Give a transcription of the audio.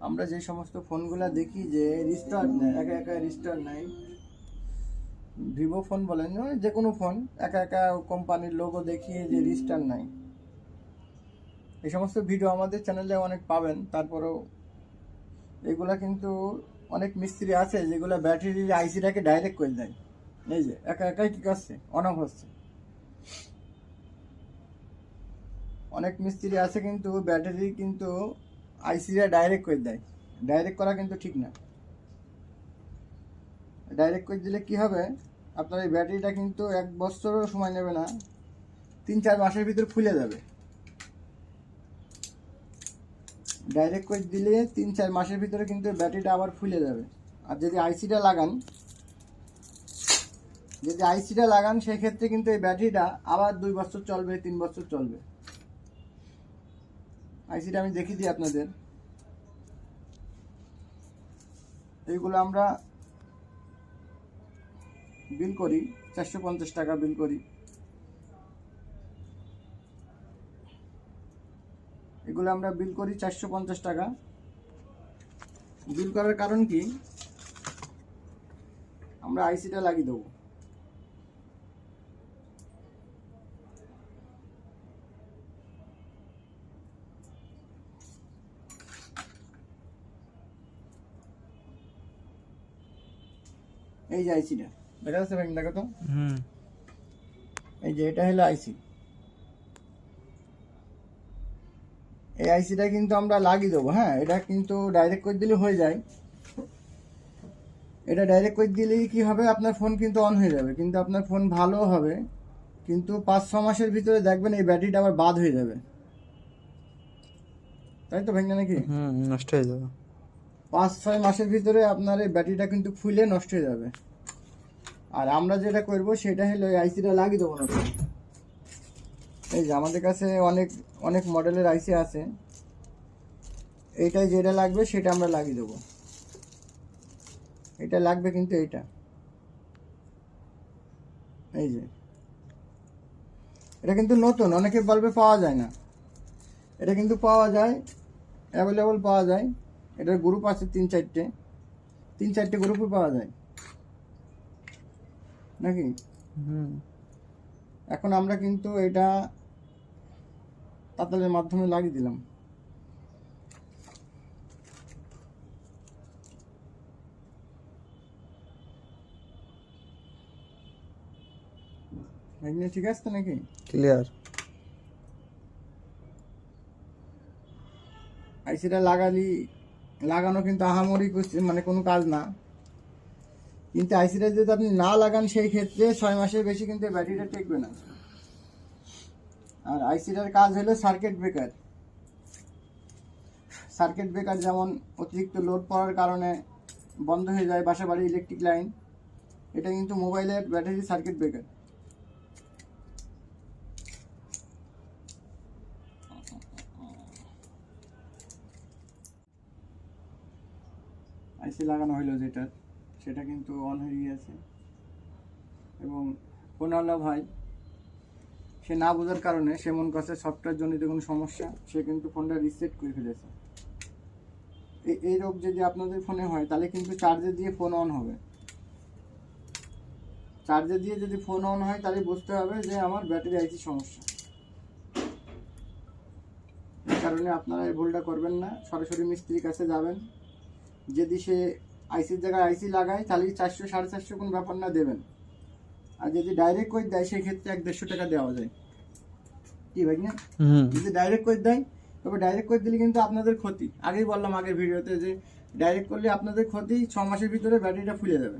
আমরা যে সমস্ত ফোনগুলো দেখি যে রিস্টার্ট নেয়, একা একা রিস্টার্ট নেয়, ভিভো ফোন বলেন, যে কোনো ফোন একা একা কোম্পানির লোগো দেখিয়ে যে রিস্টার্ট নেয়, এই সমস্ত ভিডিও আমাদের চ্যানেলে অনেক পাবেন। তারপরেও এগুলা কিন্তু অনেক মিস্ত্রি আছে যেগুলো ব্যাটারির আইসিটাকে ডাইরেক্ট করে দেয়, এই যে একা একাই ঠিক আছে, অন অফ হচ্ছে। অনেক মিস্ত্রি আছে কিন্তু ব্যাটারি কিন্তু আইসিটা ডাইরেক্ট করে দেয়। ডাইরেক্ট করা কিন্তু ঠিক না। ডাইরেক্ট করে দিলে কি হবে, আপনার এই ব্যাটারিটা কিন্তু 1 বছরও সময় নেবে না, 3-4 মাসের ভিতর খুলে যাবে। ডাইরেক্ট করে দিলে 3-4 মাসের ভিতরে কিন্তু ব্যাটারিটা আবার ফুলে যাবে। আর যদি আইসিটা লাগান সেই ক্ষেত্রে কিন্তু এই ব্যাটারিটা আবার 2 বছর চলবে, 3 বছর চলবে। আইসিটা আমি দেখিয়ে দিই আপনাদের। এইগুলো আমরা বিল করি 450 টাকা বিল করি। এগুলো আমরা বিল করি 450 টাকা। বিল করার কারণ কি, আমরা আইসিটা লাগিয়ে দেবো। এই যে আইসিটা দেখা যাচ্ছে ভাই, দেখো তো। এই যে এটা হলো আইসি। এই আইসিটা কিন্তু আমরা লাগিয়ে দেবো। হ্যাঁ, এটা কিন্তু ডাইরেক্ট করে দিলে হয়ে যায়। এটা ডাইরেক্ট করে দিলেই কি হবে, আপনার ফোন কিন্তু অন হয়ে যাবে, কিন্তু আপনার ফোন ভালো হবে, কিন্তু 5-6 মাসের ভিতরে দেখবেন এই ব্যাটারিটা আবার বাদ হয়ে যাবে। তাই তো ভেঙে নাকি নষ্ট হয়ে যাবে। 5-6 মাসের ভিতরে আপনার এই ব্যাটারিটা কিন্তু ফুলে নষ্ট হয়ে যাবে। আর আমরা যেটা করব সেটা হলো এই আইসিটা লাগিয়ে দেবো না। এই যে আমাদের কাছে অনেক অনেক মডেলের আইসি আছে, এইটাই যেটা লাগবে সেটা আমরা লাগিয়ে দেবো। এটা লাগবে কিন্তু এইটা, এই যে এটা কিন্তু নতুন, অনেকে বলবে পাওয়া যায় না। এটা কিন্তু পাওয়া যায়, অ্যাভেলেবল পাওয়া যায়। এটার গ্রুপ আছে 3-4টে গ্রুপে পাওয়া যায় নাকি। এখন আমরা কিন্তু এটা তাতালের মাধ্যমে লাগিয়ে দিলাম। ঠিক আছে নাকি, ক্লিয়ার। আইসিটা লাগানো কিন্তু আহামরি মানে কোনো কাজ না। কিন্তু আইসিটা যদি আপনি না লাগান সেই ক্ষেত্রে 6 মাসের বেশি কিন্তু ব্যাটারিটা টেকবে না। আর আইসিটার কাজ হলো সার্কিট ব্রেকার। সার্কিট ব্রেকার যেমন অতিরিক্ত লোড পড়ার কারণে বন্ধ হয়ে যায় বাসা বাড়ি ইলেকট্রিক লাইন, এটা কিন্তু মোবাইলের ব্যাটারি সার্কিট ব্রেকার। আইসি লাগানো হলো যেটা, সেটা কিন্তু অন হয়ে গিয়েছে। এবং ফোনওয়ালা ভাই সে না বোঝার কারণে সে মন করছে সফটওয়্যার জনিত কোনো সমস্যা, সে কিন্তু ফোনটা রিসেট করে ফেলেছে। এই রোগ যদি আপনাদের ফোনে হয় তাহলে কিন্তু চার্জে দিয়ে ফোন অন হবে। চার্জে দিয়ে যদি ফোন অন হয় তাহলে বুঝতে হবে যে আমার ব্যাটারি আইসি সমস্যা। এই কারণে আপনারা এই ভুলটা করবেন না, সরাসরি মিস্ত্রির কাছে যাবেন। যদি সে আইসির জায়গায় আইসি লাগায় তাহলে 400-450 কোনো ব্যাপার না দেবেন। আর যদি ডাইরেক্ট করে দেয় সেই ক্ষেত্রে 100-150 টাকা দেওয়া যায়। কি ভাই না, যদি ডাইরেক্ট করে দেয়, তবে ডাইরেক্ট করে দিলে কিন্তু আপনাদের ক্ষতি। আগেই বললাম আগের ভিডিওতে যে ডাইরেক্ট করলে আপনাদের ক্ষতি, 6 মাসের ভিতরে ব্যাটারিটা ফুলে যাবে।